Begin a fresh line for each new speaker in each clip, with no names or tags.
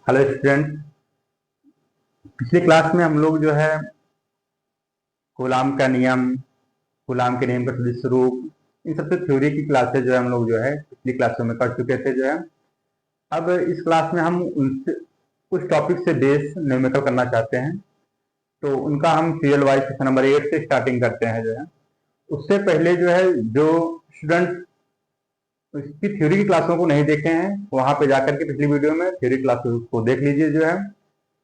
Hello student. पिछली class में हम लोग जो है कूलाम का नियम, कूलाम के नियम का सदिश रूप, इन सबसे थ्योरी की क्लासेज जो है हम लोग जो है पिछली क्लासों में कर चुके थे। जो है अब इस क्लास में हम उनसे कुछ टॉपिक से बेस न्यूमेरिकल करना चाहते हैं, तो उनका हम सीरियल वाइज क्वेश्चन नंबर 8 से स्टार्टिंग करते हैं। जो है उससे पहले जो है जो स्टूडेंट इसकी थ्योरी की क्लासों को नहीं देखे हैं, वहां पे जाकर के पिछली वीडियो में थ्योरी क्लासेस को देख लीजिए। जो है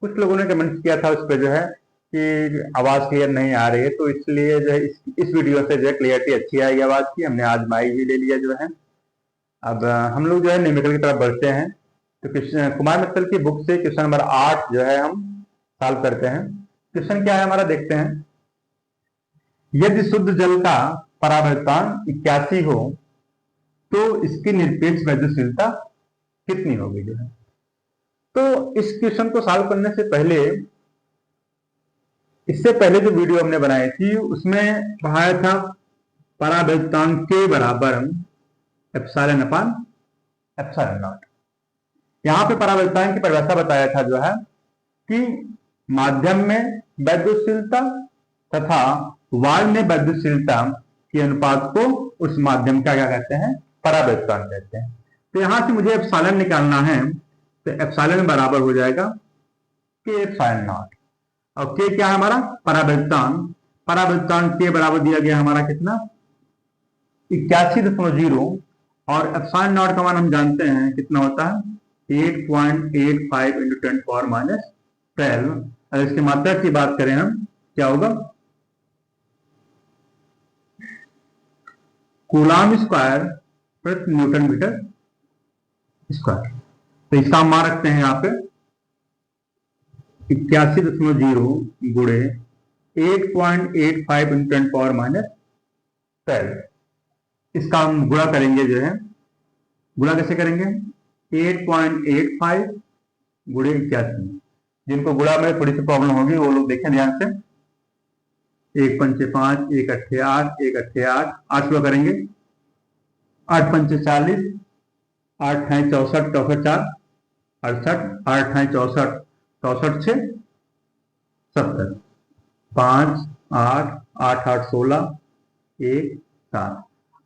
कुछ लोगों ने कमेंट किया था उस पर जो है कि आवाज क्लियर नहीं आ रही है, तो इसलिए जो है इस वीडियो से जो है क्लियरिटी अच्छी आएगी आवाज की। हमने आज माइक भी ले लिया। जो है अब हम लोग जो है न्यूमेरिकल की तरफ बढ़ते हैं। तो कुमार मित्तल की बुक से क्वेश्चन नंबर 8 जो है हम सॉल्व करते हैं। क्वेश्चन क्या है हमारा, देखते हैं। यदि शुद्ध जल का परावर्तन 81 हो तो इसकी निरपेक्ष वैद्युशीलता कितनी होगी। जो है तो इस क्वेश्चन को सॉल्व करने से पहले, इससे पहले जो वीडियो हमने बनाई थी उसमें पढ़ाया था परावर्तन के बराबर एप्सिलॉन अपान एप्सिलॉन नॉट। यहां पे परावर्तन की परिभाषा बताया था जो है कि माध्यम में वैद्युशीलता तथा वायु में वैद्युशीलता के अनुपात को उस माध्यम का क्या कहते हैं, परावर्तन कहते हैं। तो यहां से मुझे एप्सिलॉन निकालना है, तो एप्सिलॉन बराबर हो जाएगा के एप्सिलॉन नॉट। और के क्या है हमारा, परावर्तन। परावर्तन के बराबर दिया गया हमारा कितना, 81.0, और एप्सिलॉन नॉट का मान हम जानते हैं कितना होता है, 8.85 इंटू 10⁻12। अगर इसकी मात्रा की बात करें हम, क्या होगा, कूलाम स्क्वायर प्रति न्यूटन मीटर स्क्वायर। तो इसका हम मान रखते हैं यहाँ पे 81.0 गुणे 8.85 इंटू 10⁻12। इसका हम गुणा करेंगे। जो है गुणा कैसे करेंगे, 8.85 गुणे 81। जिनको गुणा में थोड़ी सी प्रॉब्लम होगी वो लोग देखें ध्यान से। 1 पंचे 5, 1 अट्ठे 8, 1 अट्ठे 8, 8 गुणा करेंगे, 8 पंचे 40, 8 है 64, 64 4 68, 8 है 64, 64 6 70, 5 8 8 8 16 1 7।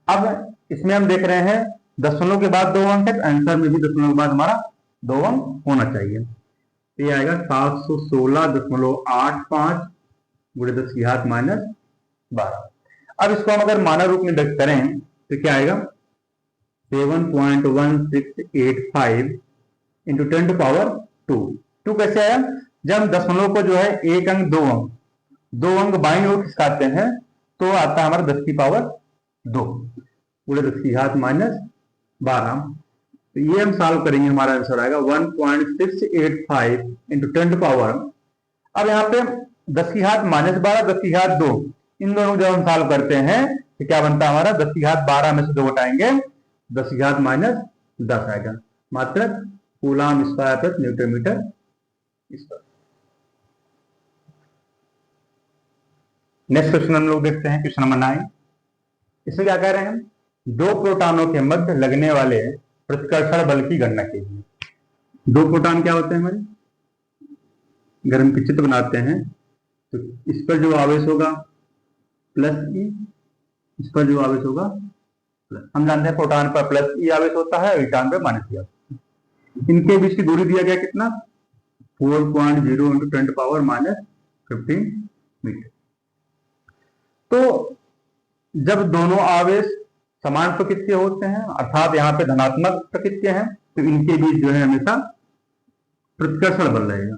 अब इसमें हम देख रहे हैं दशमलव के बाद 2 अंक है, तो आंसर में भी दशमलव के बाद हमारा 2 अंक होना चाहिए। तो ये आएगा 716.85 गुणे 10 की घात -12। अब इसको हम अगर मानक रूप में व्यक्त करें तो क्या आएगा, 7.1685 इंटू 10⁻²। 2 कैसे आया, जब दशमलव को जो है एक अंक दो अंक बाईं ओर खिसकाते हैं तो आता है हमारा 10 की पावर 2 गुणे 10 की घात -12। तो ये हम सॉल्व करेंगे, हमारा आंसर आएगा 1.685 इंटू 10⁻। अब यहाँ पे 10 की घात -12, 10 की घात 2, इन दोनों जब हम सॉल्व करते हैं तो क्या बनता है हमारा, 10 की घात 12 में से 2 घटाएंगे, 10 की घात -10 आएगा। मात्रक कूलाम स्क्वायर प्रति newton metre square. Next question हम लोग देखते हैं, क्वेश्चन नंबर 9। इसमें क्या कह रहे हैं, 2 प्रोटॉनों के मध्य लगने वाले प्रतिकर्षण बल की गणना कीजिए। 2 प्रोटॉन क्या होते हैं हमारे, अगर हम चित्र बनाते हैं तो इस पर जो आवेश होगा प्लस ई, इस पर जो आवेश होगा प्लस। हम जानते हैं प्रोटॉन पर प्लस ई आवेश होता है, इलेक्ट्रॉन पर माइनस ई आवेश। इनके बीच की दूरी दिया गया कितना, 4.0 इंटू 10⁻15 मीटर। तो जब दोनों आवेश समान प्रकृति के होते हैं, अर्थात यहाँ पे धनात्मक प्रकृति के हैं, तो इनके बीच जो है हमेशा प्रतिकर्षण बल रहेगा।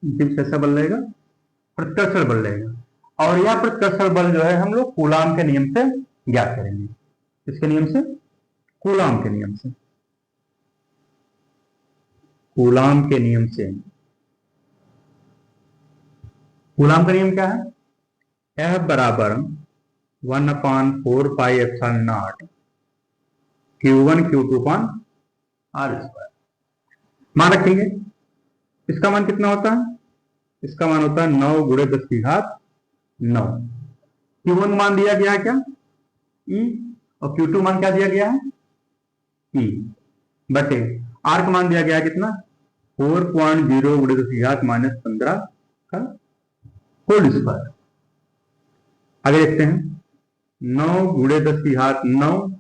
इनके बीच कैसा बल रहेगा, प्रतिकर्षण बल रहेगा। और यह प्रतिकर्षण बल जो है हम लोग कूलाम के नियम से ज्ञात करेंगे। किसके नियम से, कूलाम के नियम से। कूलाम के नियम से, कूलाम का नियम क्या है, F बराबर 1/4 pi epsilon not Q1 Q2 पान R²। मान रखेंगे, इसका मान कितना होता है, इसका मान होता है 9 गुणे 10 की घात 9। Q1 मान दिया गया है क्या, E, और Q2 मान क्या दिया गया है, E बटे R का मान दिया गया है कितना, 4.0 गुणे 10⁻⁻15 का होल स्क्वायर। आगे देखते हैं 9 गुणे 10⁹9।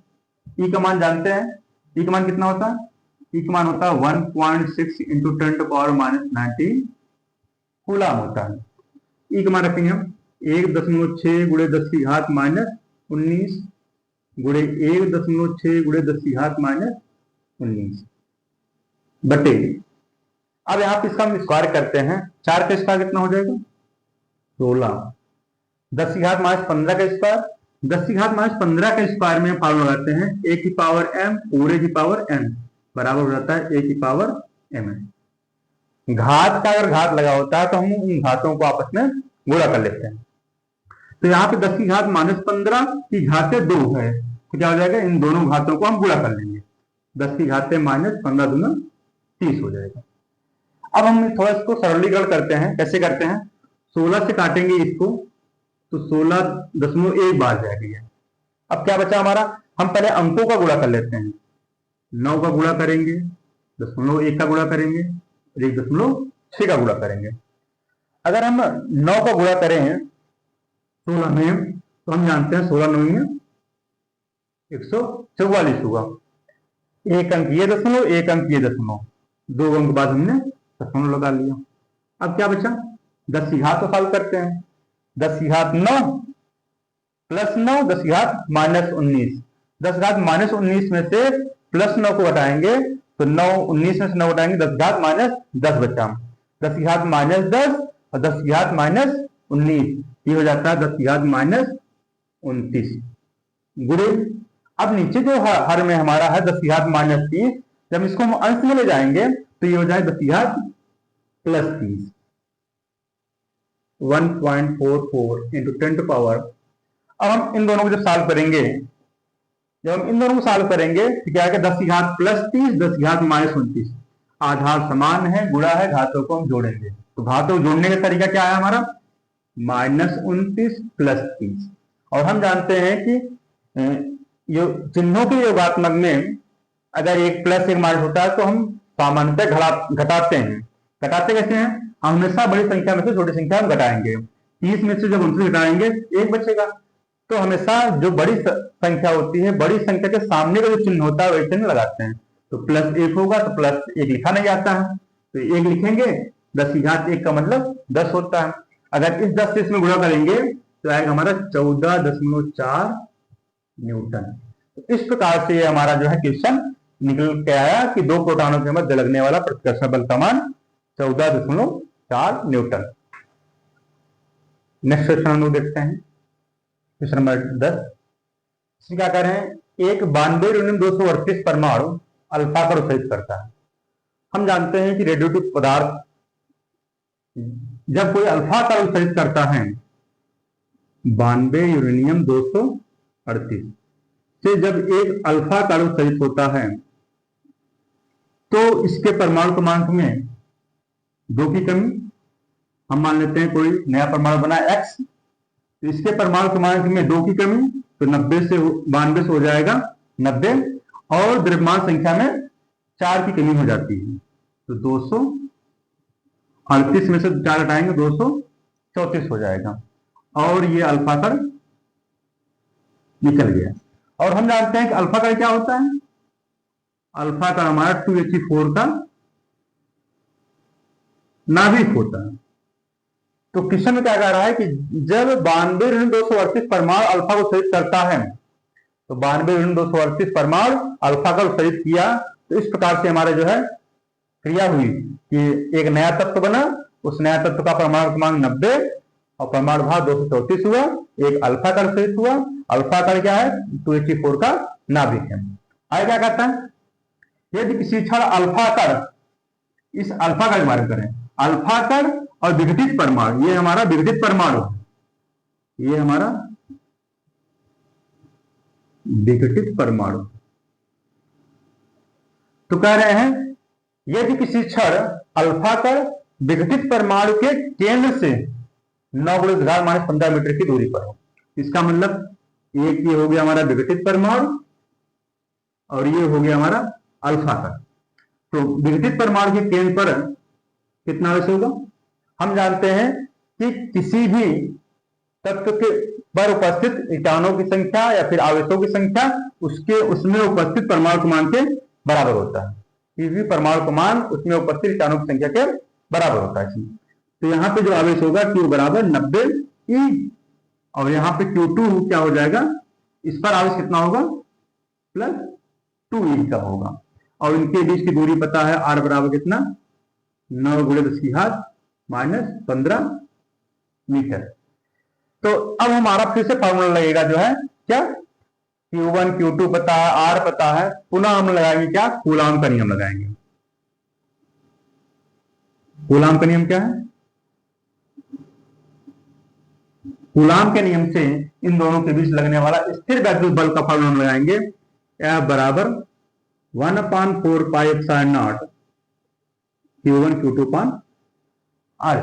ई का मान जानते हैं, ई का मान कितना होता है? ई का मान होता है 1.6 इंटू 10⁻⁻19 कूलाम होता है। ई का मान रखेंगे हम 1.6 गुणे 10⁻⁻19 गुणे 1.6 गुणे 10⁻⁻19 बटे, अब यहाँ पे इसका हम स्क्वायर करते हैं, 4 का स्क्वायर कितना हो जाएगा? 16। 10⁻15 का स्क्वायर, 10⁻15 के स्क्वायर में फॉर्मूला लगाते हैं a की पावर m पूरे की पावर n बराबर हो जाता है a की पावर m। घात का अगर घात लगा होता है तो हम उन घातों को आपस में गुणा कर लेते हैं। तो यहाँ पे 10⁻15 की घाते 2 है, तो क्या हो जाएगा? इन दोनों घातों को हम गुणा कर लेंगे, 10⁻15 दूना 30 हो जाएगा। अब हम थोड़ा इसको सरलीकरण करते हैं। कैसे करते हैं? 16 से काटेंगे इसको तो 16.1 बार जाएगी। अब क्या बचा हमारा? हम पहले अंकों का गुणा कर लेते हैं। 9 का गुणा करेंगे, 0.1 का गुणा करेंगे, 1.6 का गुणा करेंगे। अगर हम 9 का गुणा करें 16 में तो हम जानते हैं 16 9 में 144 होगा। एक अंक ये दशमलव, एक अंक ये दशमलव, 2 अंक बाद हमने दशमलव लगा लिया। अब क्या बचा? 10 तो सॉल्व करते हैं। 10⁻9 प्लस 9 10⁻−19, 10⁻−19 में से प्लस 9 को घटाएंगे तो 9 19 में से 9 घटाएंगे 10⁻10 बचा। 10⁻10 और 10⁻−19 ये हो जाता है 10⁻29 गुणे। अब नीचे जो हर में हमारा है 10⁻30, जब इसको हम अंश में ले जाएंगे तो ये हो जाए 10⁻+30 1.44 इंटू 10 टू पावर। अब हम इन दोनों को जब सॉल्व करेंगे, जब हम इन दोनों को सॉल्व करेंगे तो क्या है? 10⁻+30 10⁻−29 आधार समान है, गुणा है, घातों को हम जोड़ेंगे। तो घातों को जोड़ने का तरीका क्या है हमारा? -29 + 30। और हम जानते हैं कि चिन्हों के योगात्मक में अगर एक प्लस एक माइनस होता है तो हम सामान्यतः घटाते हैं। घटाते कैसे हैं? हम हमेशा बड़ी संख्या में से छोटी संख्या हम घटाएंगे। 30 में से जब 29 घटाएंगे 1 बचेगा। तो हमेशा जो बड़ी संख्या होती है, बड़ी संख्या के सामने का जो चिन्ह होता है वही चिन्ह लगाते हैं। तो +1 होगा तो +1 लिखा नहीं जाता है, तो 1 लिखेंगे। 10⁻1 का मतलब 10 होता है। अगर इस 10 से इसमें गुणा करेंगे तो आएगा हमारा 14.4 न्यूटन। तो इस प्रकार से ये हमारा जो है क्वेश्चन निकल के आया कि 2 प्रोटॉनों के मध्य लगने वाला प्रतिकर्षण बल का मान 14.4 न्यूटन। नेक्स्ट क्वेश्चन हम लोग देखते हैं, क्वेश्चन नंबर 10। इसमें क्या कह रहे हैं? एक 92 यूरेनियम 238 परमाणु अल्फा का उत्सर्जित करता है। हम जानते हैं कि रेडियोएक्टिव पदार्थ जब कोई अल्फा का उत्सर्जित करता है 92 यूरेनियम 238 से जब एक अल्फा का उत्सर्जित होता है तो इसके परमाणु क्रमांक में 2 की कमी। हम मान लेते हैं कोई नया परमाणु बना X, तो इसके परमाणु क्रमांक में 2 की कमी, तो 92 से हो जाएगा 90, और द्रव्यमान संख्या में 4 की कमी हो जाती है। तो 238 में से 4 हटाएंगे 234 हो जाएगा, और ये अल्फा कण निकल गया। और हम जानते हैं कि अल्फा कण क्या होता है? अल्फा कण हमारा 2He4 का नाभिक होता है। तो क्वेश्चन में क्या कह रहा है कि जब 92 ऋण 238 परमाणु अल्फा को उत्सर्जित करता है, तो 92 ऋण 238 परमाणु अल्फा का उत्सर्जित किया, तो इस प्रकार से हमारा जो है क्रिया हुई कि एक नया तत्व बना, उस नया तत्व का परमाणु क्रमांक 90 और परमाणु भार 234 हुआ, एक अल्फा कण उत्सर्जित हुआ। अल्फा कण क्या है? 2He4 का नाभिक है। आगे क्या कहता है? यदि किसी क्षण अल्फा कण, इस अल्फा का निर्माण करें, अल्फा कण और विघटित परमाणु, ये हमारा विघटित परमाणु, ये हमारा विघटित परमाणु। तो कह रहे हैं यदि किसी क्षण अल्फा कण विघटित परमाणु के केंद्र से 9 × 10⁻15 मीटर की दूरी पर हो। इसका मतलब एक ये हो गया हमारा विघटित परमाणु और ये हो गया हमारा अल्फा कण। तो विघटित परमाणु के केंद्र पर कितना आवेश होगा? हम जानते हैं कि किसी भी तत्व के पर उपस्थित इलेक्ट्रॉनों की संख्या या फिर आवेशों की संख्या उसमें उपस्थित परमाणु क्रमांक के बराबर होता है। किसी भी परमाणु क्रमांक उसमें उपस्थित इलेक्ट्रॉनों की संख्या के बराबर होता है। तो यहाँ पे जो आवेश होगा Q बराबर 90 E, और यहाँ पे Q2 क्या हो जाएगा, इस पर आवेश कितना होगा? प्लस 2E का होगा। और इनके बीच की दूरी पता है, R बराबर कितना? 9 × 10⁻⁻15 मीटर। तो अब हमारा फिर से फॉर्मूला लगेगा जो है क्या, Q1 Q2 पता है, R पता है, पुनः हम लगाएंगे क्या, कूलाम का नियम लगाएंगे। कूलाम का नियम क्या है? कूलाम के नियम से इन दोनों के बीच लगने वाला स्थिर वैद्युत बल का फॉर्मूला लगाएंगे, F बराबर 1/4πε0 Q1 Q2 R।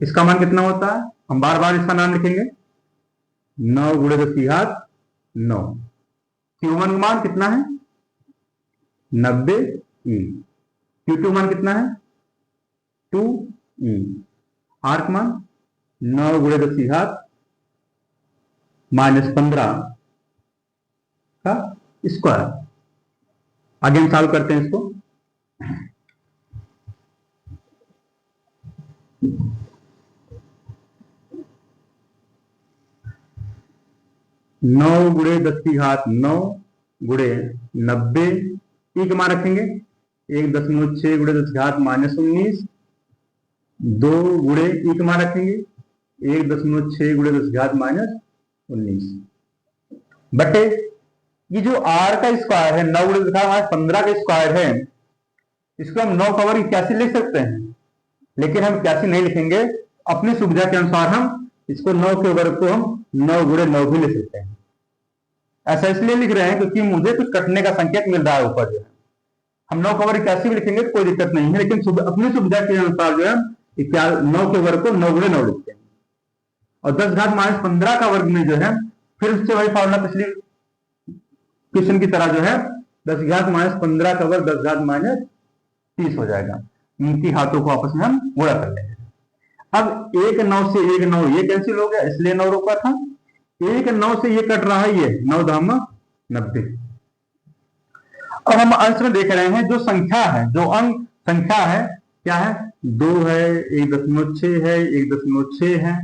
इसका मान कितना होता है? हम बार बार इसका नाम लिखेंगे, 9 × 10⁻9। Q1 का मान कितना है? 90 E। Q2 मान कितना है? 2 E। R का मान 9 × 10⁻15 का स्क्वायर। आगे हम सॉल्व करते हैं इसको। नौ गुणे 10⁻9 गुणे 90 ई का मान रखेंगे 1.6 × 10⁻−19, 2 गुणे ई का मान रखेंगे 1.6 × 10⁻−19 बटे ये जो R का स्क्वायर है 9 × 10⁻15 का स्क्वायर है, इसको हम 9 का वर्ग 81 लिख सकते हैं, लेकिन हम 81 नहीं लिखेंगे। अपनी सुविधा के अनुसार हम इसको 9 के वर्ग को हम 9 × 9 भी लिख सकते हैं। ऐसा इसलिए लिख रहे हैं क्योंकि मुझे कुछ कटने का संकेत मिल रहा है ऊपर जो है। हम 9 का वर्ग 81 भी लिखेंगे तो कोई दिक्कत नहीं है, लेकिन अपनी सुविधा के अनुसार जो है 9 के वर्ग को 9 × 9 लिखते हैं। और 10⁻−15 का वर्ग में जो है फिर उससे वही फॉर्मूला पिछली क्वेश्चन की तरह जो है 10⁻15 का वर्ग 10⁻30 हो जाएगा। इनकी हाथों को आपस में हम गुणा कर लेंगे। अब 1 9 से 1 9 ये कैंसिल हो गया, इसलिए 9 रोका था। 1 9 से ये कट रहा है, ये 9×90। अब हम अंश में देख रहे हैं जो संख्या है, जो अंक संख्या है क्या है, 2 है, 1.6 है, 1.6 है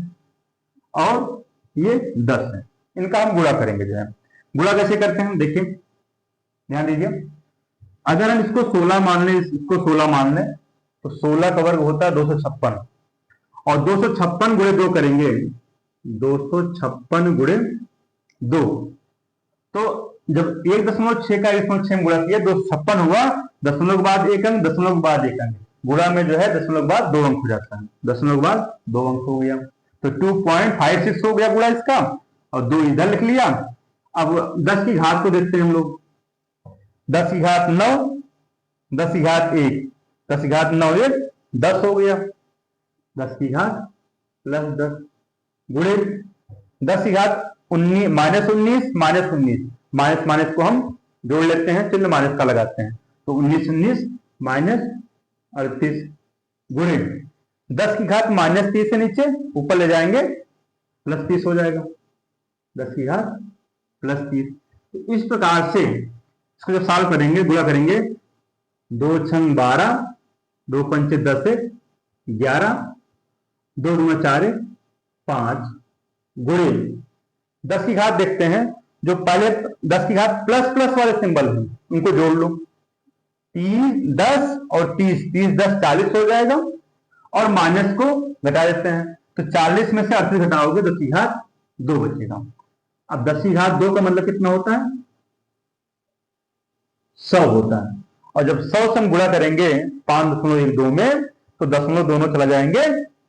और ये 10 है। इनका हम गुणा करेंगे जो है। गुणा कैसे करते हैं देखिए, ध्यान दीजिए। अगर हम इसको 16 मान लें, इसको 16 मान लें तो 16 का वर्ग होता है 256, और 256 गुणे 2 करेंगे 256 गुणे 2, तो जब 1.6 का 1.6 गुणा किया 256 हुआ, दशमलव के बाद एक अंक, दशमलव के बाद एक अंक, गुणा में जो है दशमलव के बाद 2 अंक हो जाता है, दशमलव के बाद 2 अंक हो गया, तो 2.56 हो गया गुणा इसका, और 2 इधर लिख लिया। अब 10 की घात को देखते हैं हम लोग, 10 की घात 9, 10 की घात 1, 10 की घात 9 1 10 हो गया, 10 की घात प्लस 10 गुणे 10 की घात 19 -19 -19, माइनस माइनस को हम जोड़ लेते हैं, चिन्ह माइनस का लगाते हैं, तो 19 19 -38 गुणे 10 की घात -30 से नीचे ऊपर ले जाएंगे +30 हो जाएगा, 10 की घात +30। तो इस प्रकार से इसको जब सॉल्व करेंगे, गुणा करेंगे, 2 छंग 12, 2 पंचे 10 11, 2 दूना 4 5 गुणे 10 की घात देखते हैं, जो पहले 10 की घात प्लस प्लस वाले सिंबल हैं उनको जोड़ लो, 30 10 और 30 30 10 40 हो जाएगा, और माइनस को घटा देते हैं, तो 40 में से 38 घटाओगे 10 की घात 2 बचेगा। अब 10 की घात 2 का मतलब कितना होता है, 100 होता है, और जब 100 से हम गुणा करेंगे 5.12 में, तो दशमलव दोनों चला जाएंगे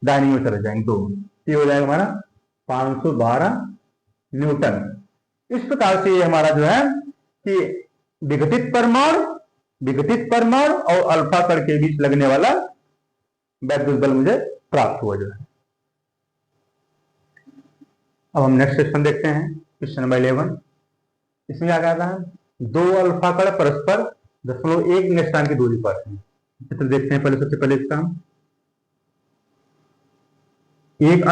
दाहिनी में चले जाएंगे, 2 ये हो जाएगा हमारा 512 न्यूटन। इस प्रकार से ये हमारा जो है कि विघटित परमाणु और अल्फा कण के बीच लगने वाला वैद्युत बल मुझे प्राप्त हुआ जो है। अब हम नेक्स्ट क्वेश्चन देखते हैं, क्वेश्चन नंबर 11। इसमें क्या कहता है, 2 अल्फा कण परस्पर 0.1 एंगस्ट्रॉम की दूरी पर है। चित्र देखते हैं पहले, सबसे पहले इसका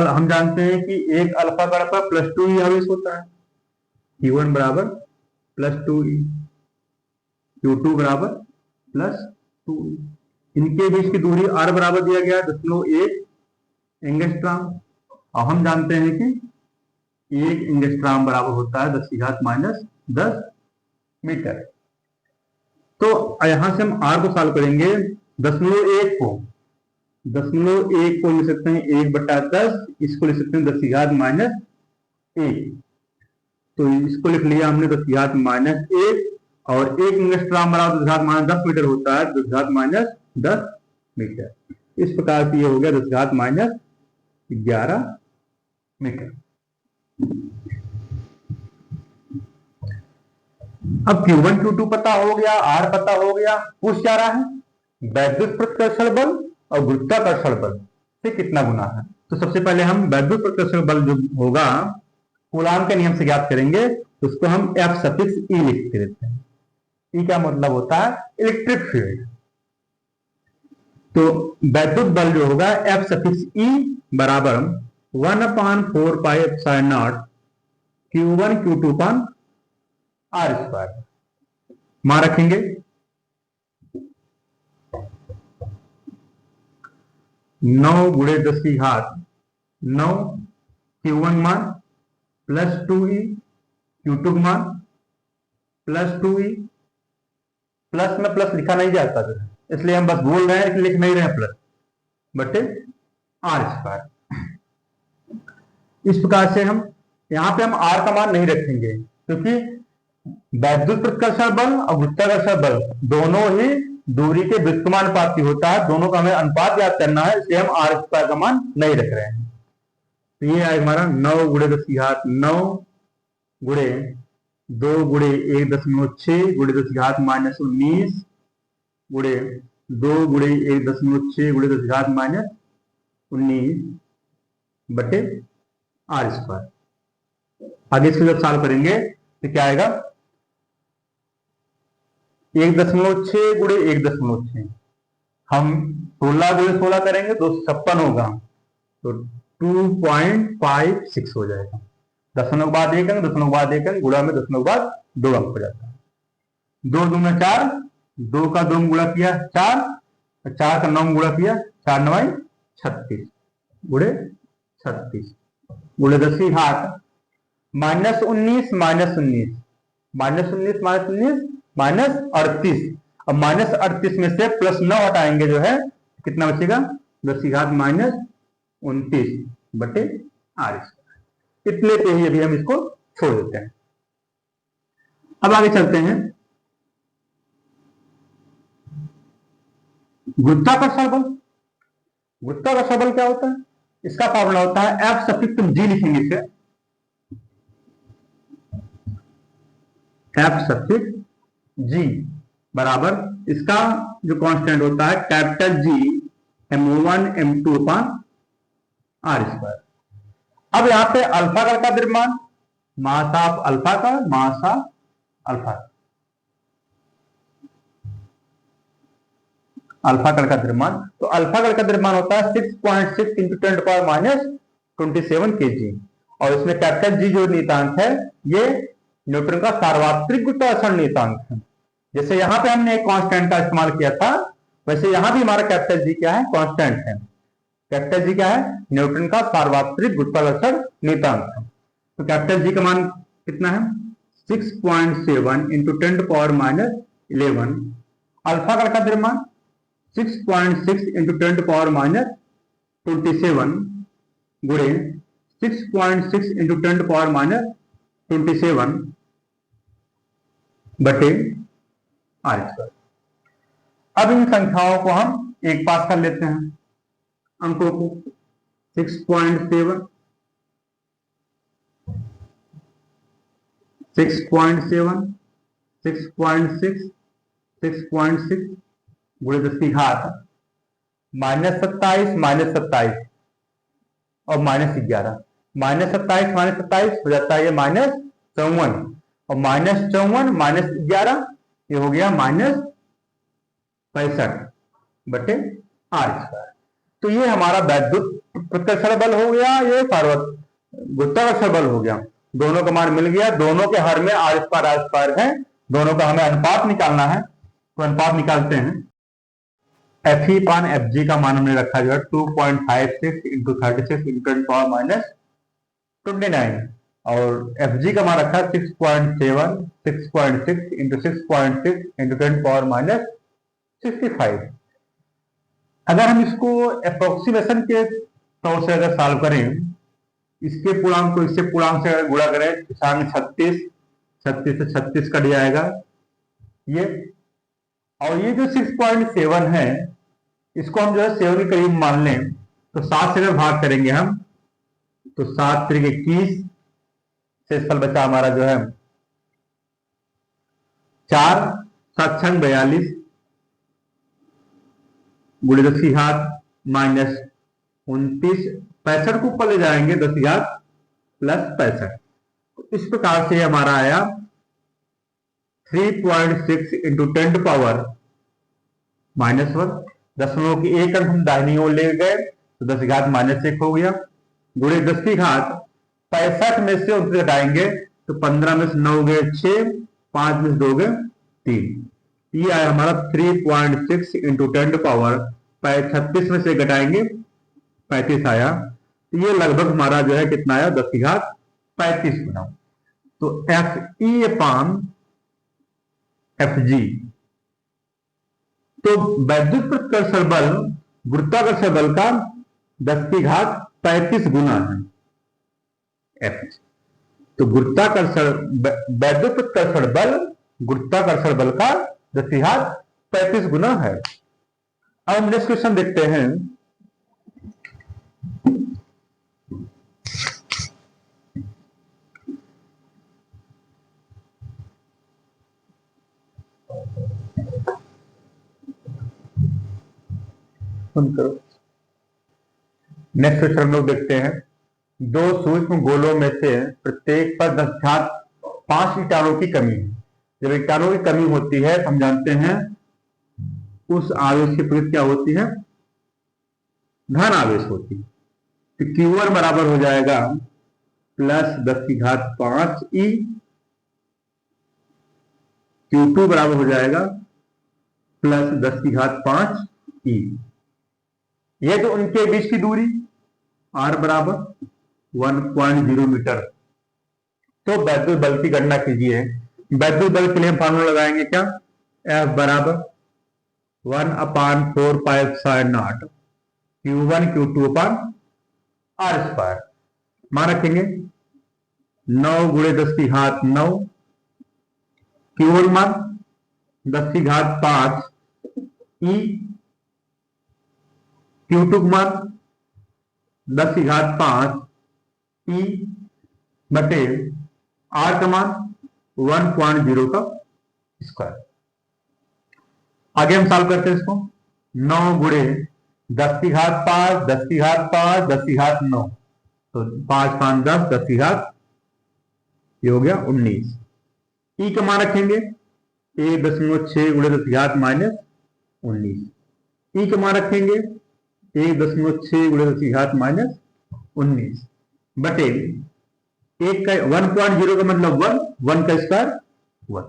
हम जानते हैं कि एक अल्फा कण पर +2e आवेश होता है। Q1 बराबर +2e, Q2 बराबर +2e। इनके बीच की दूरी r बराबर दिया गया 0.1 एंगस्ट्रॉम, और हम जानते हैं कि 1 एंगस्ट्रॉम बराबर होता है 10⁻⁻10 मीटर। तो यहां से हम r को सॉल्व करेंगे। 0.1 को लिख सकते हैं 1/10, इसको लिख सकते हैं 10⁻⁻1। तो इसको लिख लिया हमने 10⁻⁻1, और 1 एंगस्ट्रॉम बराबर 10⁻10 मीटर होता है, 10⁻10 मीटर। इस प्रकार से ये हो गया 10⁻11 मीटर। अब Q1 Q2 पता हो गया, R पता हो गया, पूछ जा रहा है वैद्युत प्रतिकर्षण बल और गुरुत्वाकर्षण बल से कितना गुना है। तो सबसे पहले हम वैद्युत प्रतिकर्षण बल जो होगा कूलाम के नियम से ज्ञात करेंगे, उसको हम F(E) लिख देते हैं। E का मतलब होता है इलेक्ट्रिक फील्ड। तो वैद्युत बल जो होगा F(E) बराबर 1/4πε0 Q1 Q2 R²। मान रखेंगे 9 × 10⁹9 Q1 मान +2e, Q2 मान +2e। प्लस में प्लस लिखा नहीं जाता है, इसलिए हम बस बोल रहे हैं कि लिख नहीं रहे हैं प्लस बटे R²। इस प्रकार से हम यहां पे हम R का मान नहीं रखेंगे, क्योंकि वैद्युत प्रतिकर्षण बल और गुरुत्वाकर्षण बल दोनों ही दूरी के व्युत्क्रमानुपाती होता है, दोनों का हमें अनुपात याद करना है, इसलिए हम R² का मान नहीं रख रहे हैं। तो ये आएगा हमारा 9 × 10⁹9 × 2 × 1.6 × 10⁻⁻19 × 2 × 1.6 × 10⁻⁻19 बटे R²। आगे इसको जब सॉल्व करेंगे तो क्या आएगा 1.6 × 1.6, हम 16 × 16 करेंगे तो 56 होगा, तो 2.56 हो जाएगा। दशमलव के बाद 1 अंक, दशमलव के बाद 1 अंक, गुणा में दशमलव के बाद 2 अंक हो जाता है। 2 दूना 4, 2 का 2 गुणा किया 4, 4 का 9 गुणा किया 4 9 36 गुणे 36 गुणे 10⁻⁻19 -38। अब -38 में से +9 हटाएंगे जो है कितना बचेगा 10⁻⁻29 बटे R²। इतने पे ही अभी हम इसको छोड़ देते हैं। अब आगे चलते हैं। गुरुत्वाकर्षण बल, गुरुत्वाकर्षण बल क्या होता है, इसका फॉर्मूला होता है F(G) लिखेंगे इसे, F(G) बराबर इसका जो कांस्टेंट होता है G m1 m2/R²। अब यहां पे अल्फा कण का द्रव्यमान, मास ऑफ अल्फा का, मास ऑफ अल्फा, अल्फा कण का द्रव्यमान, तो अल्फा कण का द्रव्यमान होता है 6.6 × 10⁻⁻27 kg, और इसमें G जो नियतांक है ये न्यूटन का सार्वत्रिक गुरुत्वाकर्षण नियतांक है। जैसे यहां पे हमने एक कांस्टेंट का इस्तेमाल किया था, वैसे यहां भी हमारा G क्या है, कांस्टेंट है। G क्या है, न्यूटन का सार्वत्रिक गुरुत्वाकर्षण नियतांक है। तो G का मान कितना है 6.7 × 10⁻11। अल्फा कण का द्रव्यमान 6.6 × 10⁻27 गुणे 6.6 × 10⁻27 बटे R²। अब इन संख्याओं को हम एक पास कर लेते हैं, अंकों को 6.7 6.7 6.6 6.6 गुणे 10⁻⁻, -27 -27 और -11, -27 -27 हो जाता है ये -54, और -54 -11 ये हो गया -54। 65/r²। तो ये हमारा वैद्युत प्रतिकर्षण बल हो गया, ये गुरुत्वाकर्षण बल हो गया। दोनों का मान मिल गया, दोनों के हर में r² है, दोनों का हमें अनुपात निकालना है, तो अनुपात निकालते हैं। Fe/Fg का मान हमने रखा जो है 2.56 × 36 × 10⁻29 और Fg का मान रखा 6.7 6.6 × 6.6 × 10⁻65। अगर हम इसको अप्रोक्सीमेशन के तौर से अगर सॉल्व करें, इसके पूर्णांक को इससे पूर्णांक से अगर गुणा करें, 36 36 से 36 कट जाएगा ये, और ये जो 6.7 है इसको हम जो है 7 के करीब मान लें, तो 7 से अगर भाग करेंगे हम तो 7 × 21 से फल बचा हमारा जो है 4 7 6 42 गुणे 10⁻⁻29 65 को ऊपर ले जाएंगे 10⁻+65। इस प्रकार से हमारा आया 3.6 × 10⁻⁻1। दशमलव की एक अंक हम दाहिनी ओर ले गए तो 10⁻⁻1 हो गया, गुणे 10⁻65 में से 29 घटाएंगे तो 15 में से 9 गए 6, 5 में से 2 गए 3। ये आया हमारा 3.6 × 10⁻36 में से घटाएंगे 35 आया, तो ये लगभग हमारा जो है कितना आया 10⁻35 बनाओ। तो Fe/Fg, तो वैद्युत प्रतिकर्षण बल गुरुत्वाकर्षण बल का 10⁻35 गुना है F। तो वैद्युत प्रतिकर्षण बल गुरुत्वाकर्षण बल का 10⁻35 गुना है। अब हम नेक्स्ट क्वेश्चन देखते हैं। करो नेक्स्ट क्वेश्चन हम लोग देखते हैं। दो सूक्ष्म गोलों में से प्रत्येक पर 10⁻5 इलेक्ट्रॉनों की कमी है। जब इलेक्ट्रॉनों की कमी होती है तो हम जानते हैं उस आवेश की प्रकृति क्या होती है, धन आवेश होती है। तो Q1 बराबर हो जाएगा +10⁵ Q2 बराबर हो जाएगा +10⁵ ये तो उनके बीच की दूरी r बराबर 1.0 मीटर। तो वैद्युत बल की गणना कीजिए। वैद्युत बल के लिए हम फॉर्मूला लगाएंगे क्या, F बराबर 1/4πε0 Q1 Q2/r²। मान रखेंगे 9 × 10⁻9 Q1 मान 10⁵5 Q2 मान 10⁵5 बटे r का मान 1.0 का स्क्वायर। आगे हम सॉल्व करते हैं इसको। 9 × 10⁵5 10⁵5 10⁵9 तो 5 5 10 10⁻, ये हो गया 19। ई का मान रखेंगे 1.6 × 10⁻⁻19। ई का मान रखेंगे 1.6 × 10⁻⁻19 बटे 1 का 1.0 का मतलब 1 का स्क्वायर 1।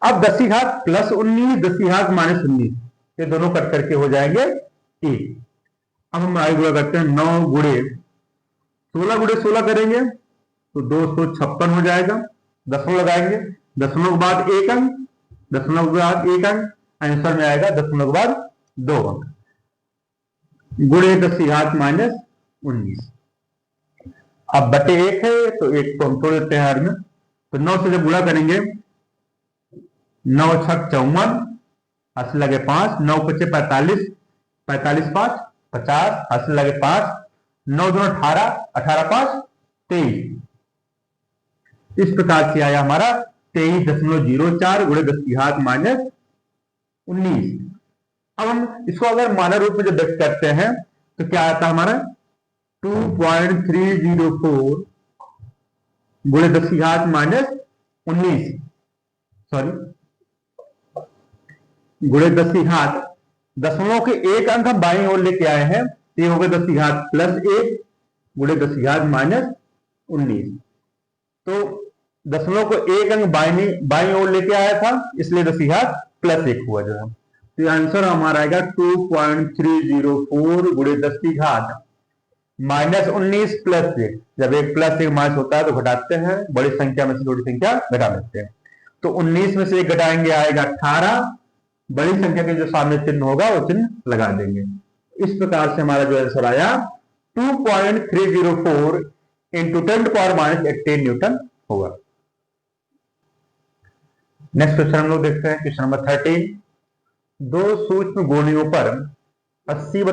अब 10⁻+19 10⁻−19 ये दोनों कट करके हो जाएंगे 1। अब हम आगे गुणा करते हैं। 9 × 16 × 16 करेंगे तो 256 हो जाएगा। दशमलव लगाएंगे, दशमलव के बाद 1 अंक, दशमलव के बाद 1 अंक, आंसर में आएगा दशमलव के बाद 2 अंक गुणे 10⁻−19। अब बटे 1 है तो 1 को हम तोड़ देते हैं हर में, तो 9 से जब गुणा करेंगे 9 × 6 = 54, 80 लगे 5, 9 × 5 = 45, 45 × 5 = 50, 80 लगे 5, 9 × 2 = 18, 18 × 5 = 23। इस प्रकार से आया हमारा 23.04 गुणे 10⁻−19। अब हम इसको अगर मानक रूप में जब व्यक्त करते हैं तो क्या आता है हमारा 2.304 गुणे 10⁻−19 सॉरी गुणे 10 की घात, दशमलव के एक अंक हम बाईं ओर लेके आए हैं, ये हो गया 10 की घात +1 गुणे 10 की घात -19। तो दशमलव को एक अंक बाईं ओर लेके आया था, इसलिए 10 की घात +1 हुआ जो है। तो आंसर हमारा आएगा 2.304 गुणे 10 की घात -19 +1। जब एक +1 माइनस होता है तो घटाते हैं, बड़ी संख्या में से छोटी संख्या घटा देते हैं। तो 19 में से एक घटाएंगे आएगा 18, बड़ी संख्या के जो सामने चिन्ह होगा वो चिन्ह लगा देंगे। इस प्रकार से हमारा जो आंसर आया 2.304 इंटू 10⁻18 न्यूटन होगा। नेक्स्ट क्वेश्चन हम लोग देखते हैं, क्वेश्चन नंबर 13। दो सूक्ष्म गोलियों पर 80/3 ×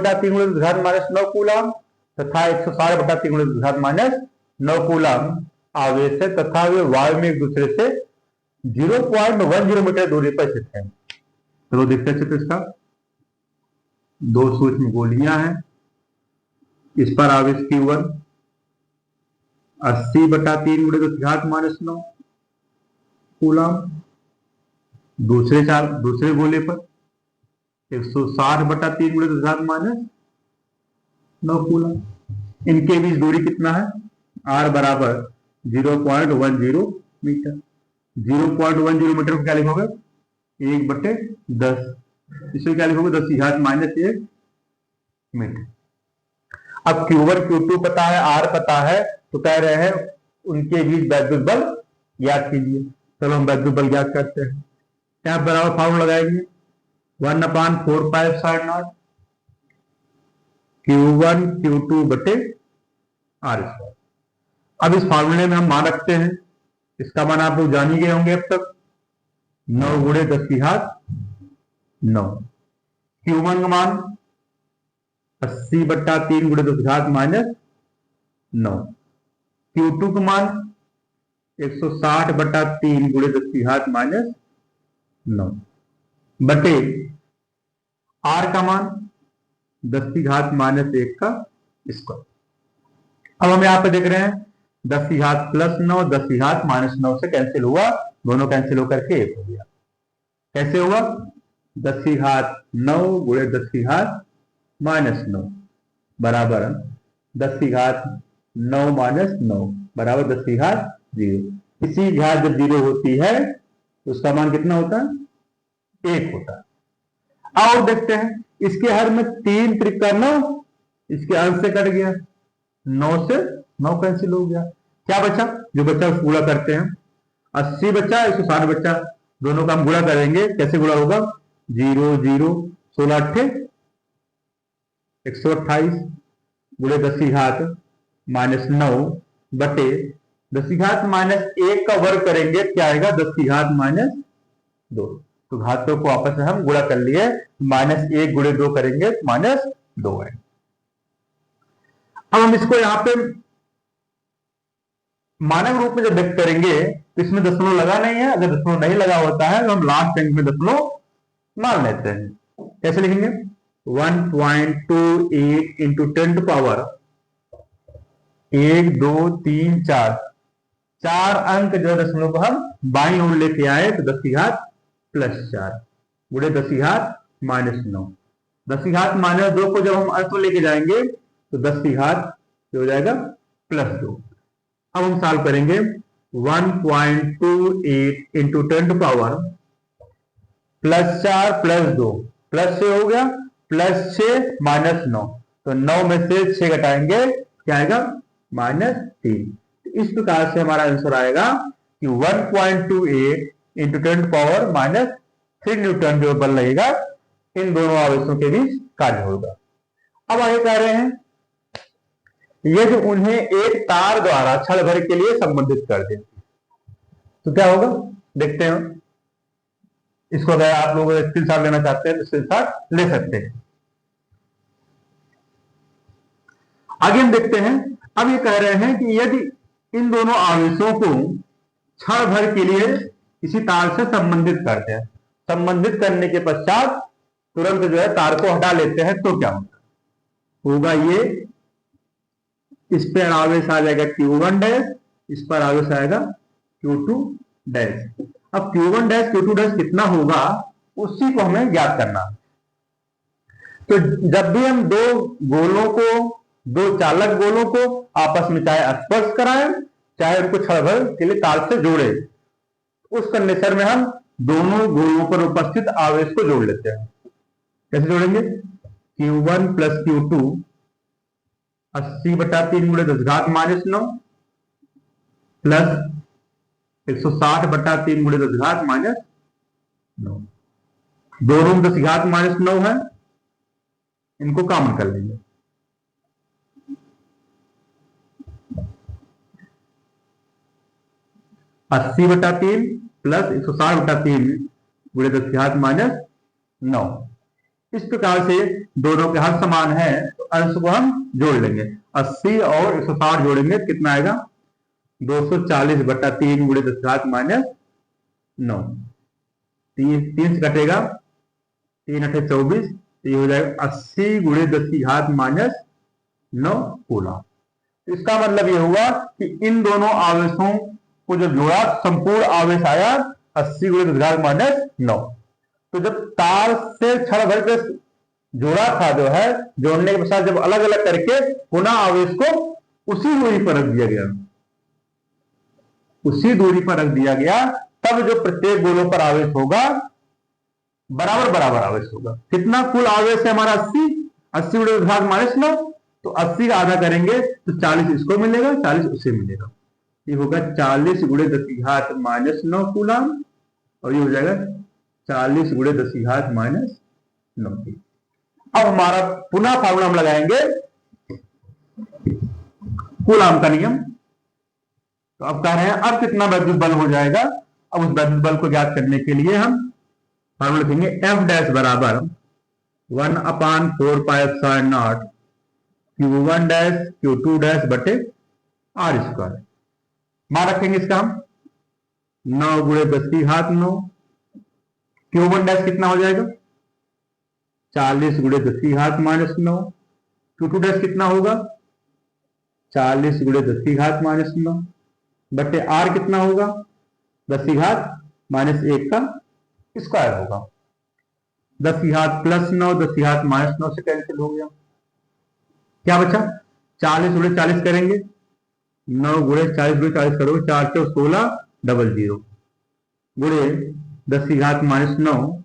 10⁻9 कूलम तथा 160/3 × 10⁻9 कूलम आवेश है तथा वे वायु में एक दूसरे से 0.10 मीटर दूरी पर स्थित है। चलो देखते हैं चित्र इसका। दो सूक्ष्म गोलियां हैं, इस पर आवेश Q1 80/3 × 10⁻9 कूलम, दूसरे गोले पर 160/3 × 10⁻9 कूलम। इनके बीच दूरी कितना है? R बराबर 0.10 मीटर। 0.10 मीटर को क्या लिखोगे? 1/10। इसको क्या लिखोगे? 10 की घात -1 मीटर। अब Q1 Q2 पता है, R पता है, तो कह रहे हैं उनके बीच वैद्युत बल ज्ञात कीजिए। चलो हम वैद्युत बल ज्ञात करते हैं। क्या बराबर फॉर्मूला लगाएंगे? 1/4πε0 Q1 Q2/R²। अब इस फॉर्मूले में हम मान रखते हैं, इसका मान आप लोग जान ही गए होंगे अब तक, 9 × 10 की घात 9। Q1 का मान 80/3 × 10 की घात -9। Q2 का मान 160/3 × 10 की घात -9 बटे R का मान 10 की घात -1 का स्क्वायर। अब हम यहाँ पे देख रहे हैं 10 की घात +9 10 की घात -9 से कैंसिल हुआ, दोनों कैंसिल होकर के 1 हो गया। कैसे हुआ? 10 की घात 9 गुणे 10 की घात -9 बराबर 10 की घात 9 -9 बराबर 10 की घात 0। इसी घात जब 0 होती है तो उसका मान कितना होता है? 1 होता है। और देखते हैं, इसके हर में 3 त्रिका 9, इसके अंश से कट गया, 9 से 9 कैंसिल हो गया। क्या बचा? जो बचा उसको गुणा करते हैं। 80 बचा, 160 बचा, दोनों का हम गुणा करेंगे। कैसे गुणा होगा? 0 0 16 8 128 गुणे 10 की घात -9 बटे 10 की घात -1 का वर्ग करेंगे, क्या आएगा? 10 की घात -2। तो घातों को आपस में हम गुणा कर लिए, -1 गुणे 2 करेंगे -2 है। अब हम इसको यहां पे मानक रूप में जब व्यक्त करेंगे तो इसमें दशमलव लगा नहीं है। अगर दशमलव नहीं लगा होता है तो हम लास्ट अंक में दशमलव मान लेते हैं। कैसे लिखेंगे? 1.28 इंटू 10 टू पावर 1 2 3 4, 4 अंक जो दशमलव को हम बाईं ओर लेके आए तो 10 की घात +4 गुणे 10 की घात -9। 10 की घात -2 को जब हम अंत में लेके जाएंगे तो 10 की घात हो जाएगा +2। अब हम सॉल्व करेंगे। 1.28 इंटू 10 टू पावर +4 +2 प्लस से हो गया +6 -9, तो 9 में से 6 घटाएंगे, क्या आएगा? -3। तो इस प्रकार से हमारा आंसर आएगा कि 1.28 इंटू 10 पावर -3 न्यूटन जो बल लगेगा इन दोनों आवेशों के बीच कार्य होगा। अब आगे कह रहे हैं यदि उन्हें एक तार द्वारा क्षण भर के लिए संबंधित कर दे तो क्या होगा? देखते हैं। इसको अगर आप लोग स्क्रीनशॉट लेना चाहते हैं तो स्क्रीनशॉट ले सकते हैं। आगे हम देखते हैं। अब ये कह रहे हैं कि यदि इन दोनों आवेशों को क्षण भर के लिए किसी तार से संबंधित करते हैं, संबंधित करने के पश्चात तुरंत जो है तार को हटा लेते हैं, तो क्या होगा? ये इस पर आवेश आ जाएगा Q1 डैश, इस पर आवेश आएगा Q2 डैश। अब Q1 डैश Q2 डैश कितना होगा उसी को हमें ज्ञात करना है। तो जब भी हम दो चालक गोलों को आपस में चाहे स्पर्श कराएं, चाहे उनको क्षण भर के लिए तार से जोड़े, उस कंडीशन में हम दोनों गोलों पर उपस्थित आवेश को जोड़ लेते हैं। कैसे जोड़ेंगे? Q1 प्लस Q2 80/3 गुणे 10⁻⁹ प्लस 160/3 गुणे 10⁻⁹। दोनों में 10⁻⁹ है, इनको कॉमन कर लेंगे। 80/3 प्लस 160/3 गुणे 10⁻⁹। इस प्रकार से दोनों के हर समान है तो अंश को हम जोड़ लेंगे। 80 और 160 जोड़ेंगे, कितना आएगा? 240/3 गुणे 10⁻⁹। 3 से कटेगा, 3 8 24, ये हो जाएगा 80 गुणे 10⁻⁹ कूलम। इसका मतलब ये हुआ कि इन दोनों आवेशों को जो जोड़ा, संपूर्ण आवेश आया 80 गुणे 10⁻⁹। तो जब तार से क्षण भर के जोड़ा था, जो है जोड़ने के पश्चात जब अलग अलग करके पुनः आवेश को उसी दूरी पर रख दिया गया, उसी दूरी पर रख दिया गया, तब जो प्रत्येक गोलों पर आवेश होगा बराबर बराबर आवेश होगा। कितना कुल आवेश है हमारा? 80 गुणे 10⁻⁹। तो 80 का आधा करेंगे तो 40 इसको मिलेगा, 40 उसे मिलेगा। ये होगा 40 गुणे 10⁻⁹ कूलम, और ये हो जाएगा 40 गुणे 10⁻⁹। अब हमारा पुनः फार्मूला हम लगाएंगे कूलम का नियम। तो अब कह रहे हैं अब कितना वैद्युत बल हो जाएगा। अब उस वैद्युत बल को ज्ञात करने के लिए हम फार्मूला लिखेंगे F डैश बराबर 1/4πε0 Q1 डैश Q2 डैश बटे R²। मान रखेंगे इसका हम 9 गुणे 10⁻⁹। Q1 डैश कितना हो जाएगा? 40 गुणे 10⁻⁹। Q2 डैश कितना होगा? 40 गुणे 10⁻⁹ बटे R कितना होगा? 10⁻⁻1 का स्क्वायर होगा। 10⁻+9 10⁻−9 से कैंसिल हो गया। क्या बचा? 40 गुणे 40 करेंगे, 9 गुणे 40 गुणे 40 करोगे, 4 से 16 00 गुणे 10⁻⁻9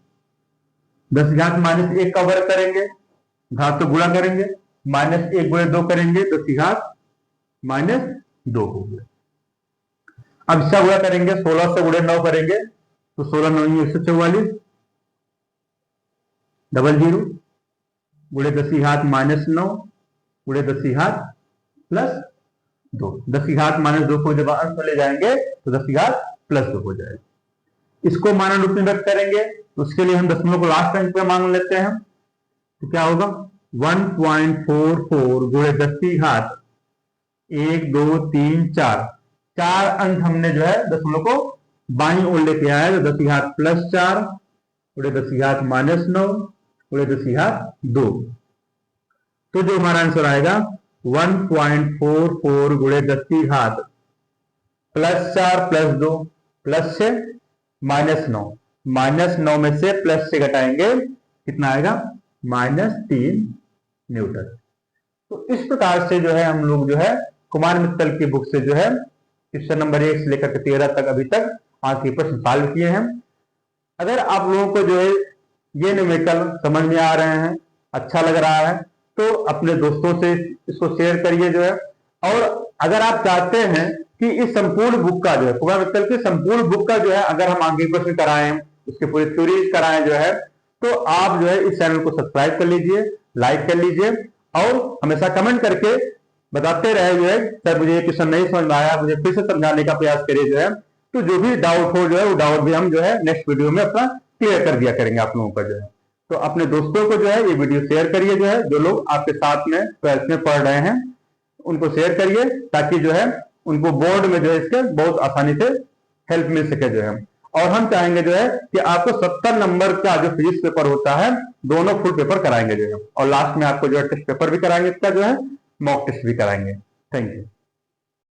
10⁻⁻1 का वर्ग करेंगे, घात तो गुणा करेंगे, -1 गुणे 2 करेंगे, 10⁻⁻2 हो गया। अब इसका गुणा करेंगे, 16 से गुणे 9 करेंगे तो 16 9 144 00 गुणे 10⁻⁻9 गुणे 10⁻+2। 10⁻-2 को जब अंश में ले जाएंगे तो 10⁻+2 हो जाएगा। इसको मानक रूप में व्यक्त करेंगे तो उसके लिए हम दशमलव को लास्ट अंक पे मान लेते हैं। तो क्या होगा? 1.44 गुणे 10⁻1 2 3 4 4 अंक हमने जो है दशमलव को बाईं ओर लेके आया, तो 10⁻+4 गुणे 10⁻-9 गुणे 10⁻2। तो जो हमारा आंसर आएगा 1.44 गुणे 10⁻+4 +2 प्लस से -9 -9 में से प्लस से घटाएंगे, कितना आएगा? -3 न्यूटन। तो इस प्रकार से जो है हम लोग जो है कुमार मित्तल की बुक से जो है क्वेश्चन नंबर 1 से लेकर 13 तक अभी तक आज के प्रश्न सॉल्व किए हैं। अगर आप लोगों को जो है ये न्यूमेरिकल समझ में आ रहे हैं, अच्छा लग रहा है, तो अपने दोस्तों से इसको शेयर करिए जो है। और अगर आप चाहते हैं कि इस संपूर्ण बुक का जो है कुमार मित्तल की संपूर्ण बुक का जो है अगर हम आगे प्रश्न कराएं, उसके पूरी थ्योरीज कराएं जो है, तो आप जो है इस चैनल को सब्सक्राइब कर लीजिए, लाइक कर लीजिए और हमेशा कमेंट करके बताते रहे जो है सर मुझे ये क्वेश्चन नहीं समझ में आया, मुझे फिर से समझाने का प्रयास करिए जो है। तो जो भी डाउट हो जो है वो डाउट भी हम जो है नेक्स्ट वीडियो में अपना क्लियर कर दिया करेंगे आप लोगों का जो है। तो अपने दोस्तों को जो है ये वीडियो शेयर करिए जो है, जो लोग आपके साथ में 12th में पढ़ रहे हैं उनको शेयर करिए, ताकि जो है उनको बोर्ड में जो है इसके बहुत आसानी से हेल्प मिल सके जो है। और हम चाहेंगे जो है कि आपको 70 नंबर का जो फिजिक्स पेपर होता है दोनों फुल पेपर कराएंगे जो है, और लास्ट में आपको जो है टेस्ट पेपर भी कराएंगे, इसका जो है मॉक टेस्ट भी कराएंगे। Thank you.